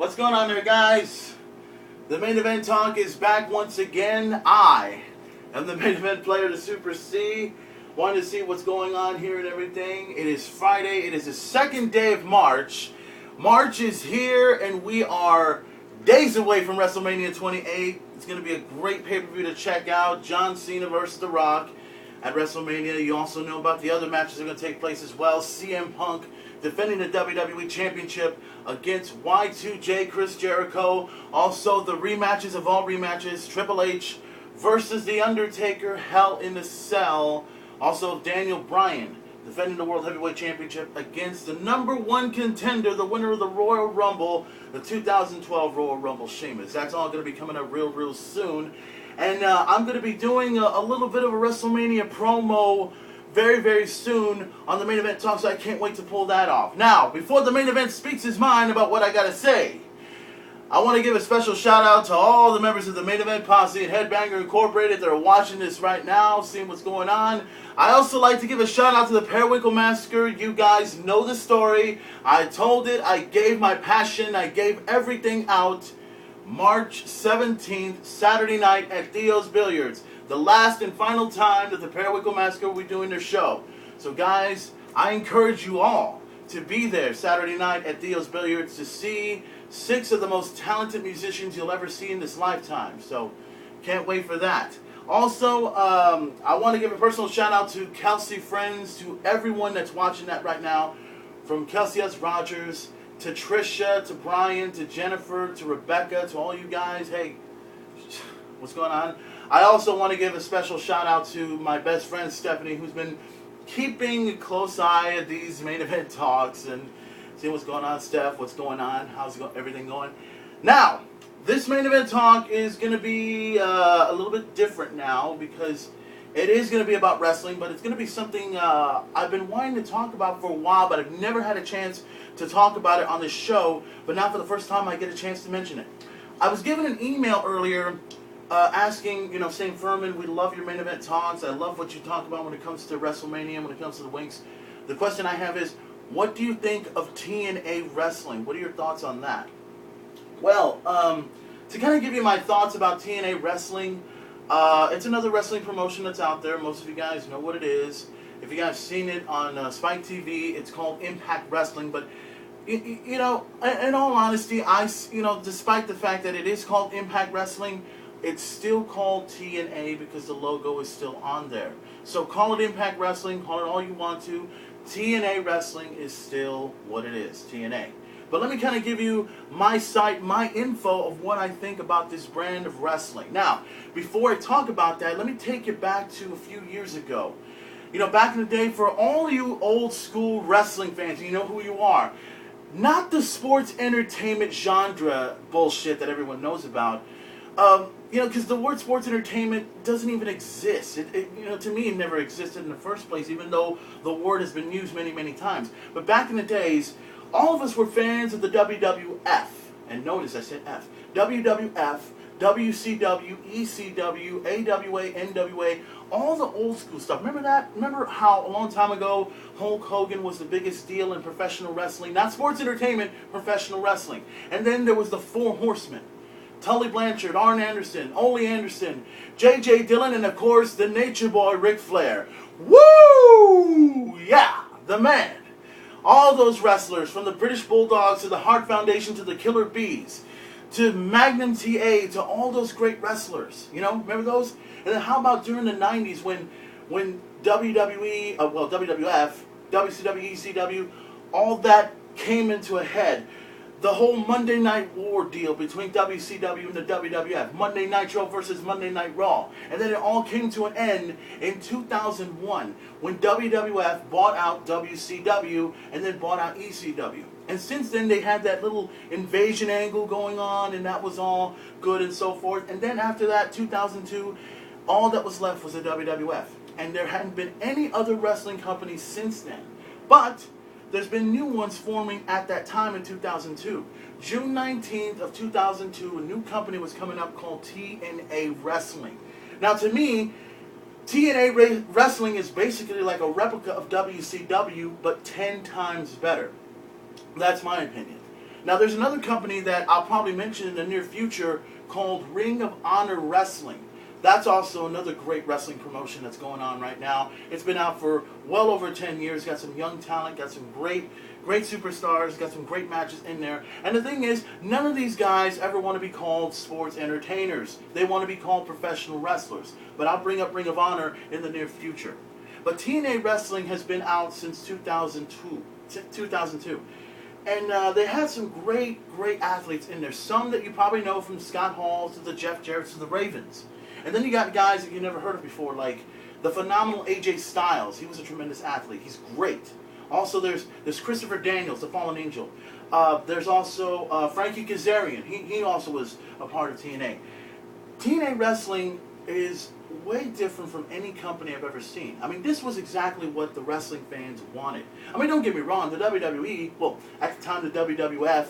What's going on there, guys? The main event talk is back once again. I am the main event player, the Super C. Wanted to see what's going on here and everything. It is Friday. It is the second day of March. March is here, and we are days away from WrestleMania 28. It's going to be a great pay-per-view to check out. John Cena versus The Rock at WrestleMania. You also know about the other matches that are going to take place as well. CM Punk defending the WWE Championship against Y2J Chris Jericho. Also, the rematches of all rematches. Triple H versus The Undertaker, Hell in a Cell. Also, Daniel Bryan defending the World Heavyweight Championship against the #1 contender, the winner of the Royal Rumble, the 2012 Royal Rumble, Sheamus. That's all going to be coming up real soon. And I'm going to be doing a little bit of a WrestleMania promo very soon on the main event talk, so I can't wait to pull that off. Now, before the main event speaks his mind about what I got to say, I want to give a special shout out to all the members of the Main Event Posse and Headbanger Incorporated that are watching this right now, seeing what's going on. I also like to give a shout out to the Periwinkle Massacre. You guys know the story. I told it. I gave my passion. I gave everything out. March 17th, Saturday night at Theo's Billiards. The last and final time that the Periwinkle Massacre will be doing their show. So guys, I encourage you all to be there Saturday night at Theo's Billiards to see 6 of the most talented musicians you'll ever see in this lifetime. So, can't wait for that. Also, I want to give a personal shout out to Kelsey Friends, to everyone that's watching that right now. From Kelsey S. Rogers, to Trisha, to Brian, to Jennifer, to Rebecca, to all you guys. Hey, what's going on? I also want to give a special shout out to my best friend Stephanie, who's been keeping a close eye at these main event talks and seeing what's going on. Steph, what's going on? How's everything going? Now, this main event talk is going to be a little bit different now because it is going to be about wrestling, but it's going to be something I've been wanting to talk about for a while, but I've never had a chance to talk about it on this show, but now for the first time I get a chance to mention it. I was given an email earlier asking, saying, Furman, we love your main event talks. I love what you talk about when it comes to WrestleMania, when it comes to the Winks. The question I have is, what do you think of TNA Wrestling? What are your thoughts on that? Well, to kind of give you my thoughts about TNA Wrestling, it's another wrestling promotion that's out there. Most of you guys know what it is. If you guys seen it on Spike TV, it's called Impact Wrestling. But, in all honesty, despite the fact that it is called Impact Wrestling, it's still called TNA because the logo is still on there. So call it Impact Wrestling, call it all you want to. TNA Wrestling is still what it is, TNA. But let me kind of give you my site, my info of what I think about this brand of wrestling. Now, before I talk about that, let me take you back to a few years ago. Back in the day, for all you old school wrestling fans, you know who you are. Not the sports entertainment genre bullshit that everyone knows about. Because the word sports entertainment doesn't even exist. To me, it never existed in the first place, even though the word has been used many times. But back in the days, all of us were fans of the WWF. And notice I said F. WWF, WCW, ECW, AWA, NWA, all the old school stuff. Remember that? Remember how a long time ago Hulk Hogan was the biggest deal in professional wrestling? Not sports entertainment, professional wrestling. And then there was the Four Horsemen. Tully Blanchard, Arn Anderson, Ole Anderson, J.J. Dillon, and of course, the Nature Boy, Ric Flair. Woo! Yeah, the man. All those wrestlers, from the British Bulldogs to the Hart Foundation to the Killer Bees, to Magnum TA, to all those great wrestlers. Remember those? And then how about during the 90s when WWE, WWF, WCW, ECW, all that came into a head? The whole Monday Night War deal between WCW and the WWF. Monday Nitro versus Monday Night Raw. And then it all came to an end in 2001 when WWF bought out WCW and then bought out ECW. And since then they had that little invasion angle going on, and that was all good and so forth. And then after that, 2002, all that was left was the WWF. And there hadn't been any other wrestling companies since then. But there's been new ones forming at that time in 2002. June 19th of 2002, a new company was coming up called TNA Wrestling. Now, to me, TNA Wrestling is basically like a replica of WCW, but 10 times better. That's my opinion. Now, there's another company that I'll probably mention in the near future called Ring of Honor Wrestling. That's also another great wrestling promotion that's going on right now. It's been out for well over 10 years. Got some young talent, got some great superstars, got some great matches in there. And the thing is, none of these guys ever want to be called sports entertainers. They want to be called professional wrestlers. But I'll bring up Ring of Honor in the near future. But TNA Wrestling has been out since 2002. And they had some great athletes in there. Some that you probably know, from Scott Hall to the Jeff Jarrett's to the Ravens. And then you got guys that you never heard of before, like the phenomenal AJ Styles. He was a tremendous athlete. He's great. Also, there's Christopher Daniels, the Fallen Angel. There's also Frankie Kazarian. He also was a part of TNA. TNA Wrestling is way different from any company I've ever seen. I mean, this was exactly what the wrestling fans wanted. I mean, don't get me wrong, the WWE, well, at the time the WWF,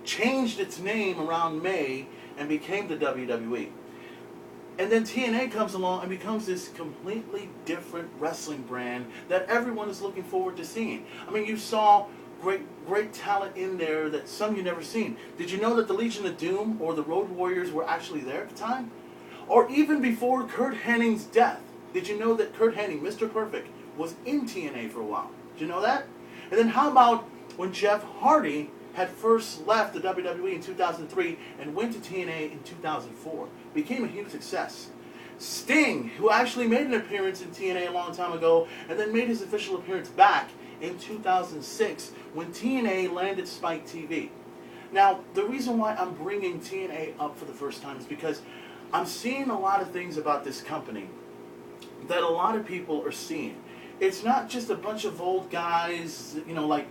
changed its name around May and became the WWE. And then TNA comes along and becomes this completely different wrestling brand that everyone is looking forward to seeing. I mean, you saw great talent in there that some you never seen. Did you know that the Legion of Doom or the Road Warriors were actually there at the time? Or even before Curt Hennig's death, did you know that Curt Hennig, Mr. Perfect, was in TNA for a while? Did you know that? And then how about when Jeff Hardy had first left the WWE in 2003 and went to TNA in 2004. Became a huge success. Sting, who actually made an appearance in TNA a long time ago, and then made his official appearance back in 2006 when TNA landed Spike TV. Now, the reason why I'm bringing TNA up for the first time is because I'm seeing a lot of things about this company that a lot of people are seeing. It's not just a bunch of old guys, you know, like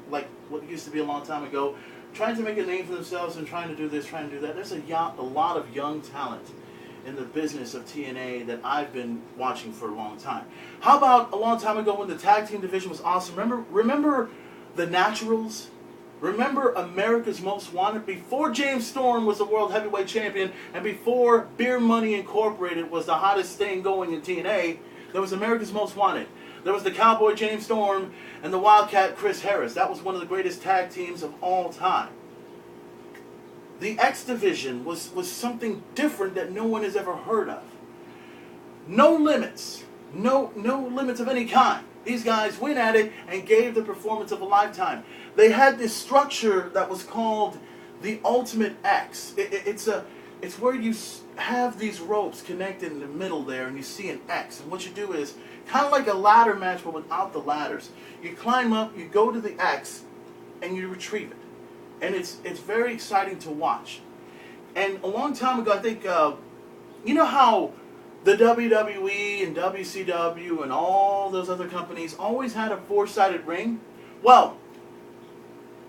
what used to be a long time ago, trying to make a name for themselves and trying to do this, trying to do that. There's a lot of young talent in the business of TNA that I've been watching for a long time. How about a long time ago when the tag team division was awesome? Remember the Naturals? Remember America's Most Wanted? Before James Storm was the World Heavyweight Champion and before Beer Money Incorporated was the hottest thing going in TNA, there was America's Most Wanted. There was the Cowboy James Storm and the Wildcat Chris Harris. That was one of the greatest tag teams of all time. The X Division was something different that no one has ever heard of. No limits. No limits of any kind. These guys went at it and gave the performance of a lifetime. They had this structure that was called the Ultimate X. It's where you have these ropes connected in the middle there and you see an X. And what you do is kind of like a ladder match but without the ladders. You climb up, you go to the X, and you retrieve it. And it's very exciting to watch. And a long time ago, I think, you know how the WWE and WCW and all those other companies always had a four-sided ring? Well,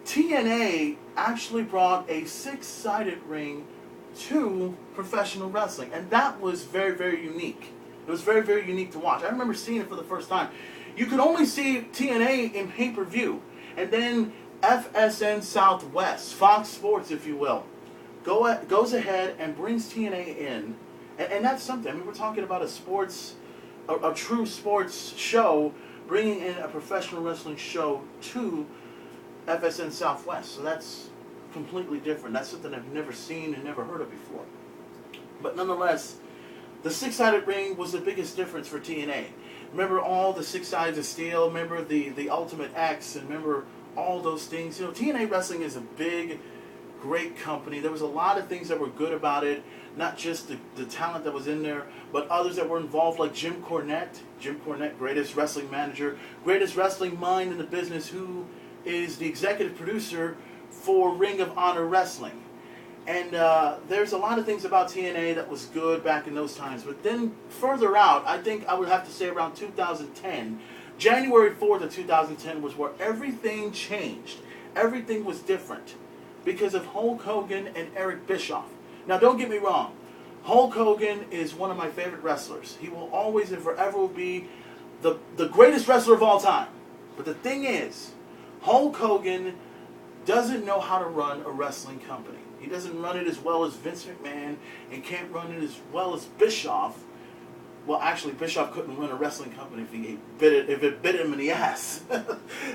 TNA actually brought a six-sided ring to professional wrestling. And that was very unique. It was very unique to watch. I remember seeing it for the first time. You could only see TNA in pay-per-view. And then FSN Southwest, Fox Sports if you will, goes ahead and brings TNA in. And that's something. I mean, we're talking about a true sports show, bringing in a professional wrestling show to FSN Southwest. So that's completely different. That's something I've never seen and never heard of before. But nonetheless, the six-sided ring was the biggest difference for TNA. Remember all the six sides of steel? Remember the Ultimate X? And remember all those things? You know, TNA Wrestling is a big, great company. There was a lot of things that were good about it. Not just the talent that was in there, but others that were involved, like Jim Cornette. Jim Cornette, greatest wrestling manager, greatest wrestling mind in the business, who is the executive producer for Ring of Honor Wrestling. And there's a lot of things about TNA that was good back in those times. But then further out, I think I would have to say around 2010, January 4th of 2010 was where everything changed. Everything was different because of Hulk Hogan and Eric Bischoff. Now, don't get me wrong. Hulk Hogan is one of my favorite wrestlers. He will always and forever will be the greatest wrestler of all time. But the thing is, Hulk Hogan doesn't know how to run a wrestling company. He doesn't run it as well as Vince McMahon and can't run it as well as Bischoff. Well, actually, Bischoff couldn't run a wrestling company if it bit him in the ass.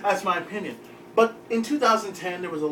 That's my opinion. But in 2010, there was a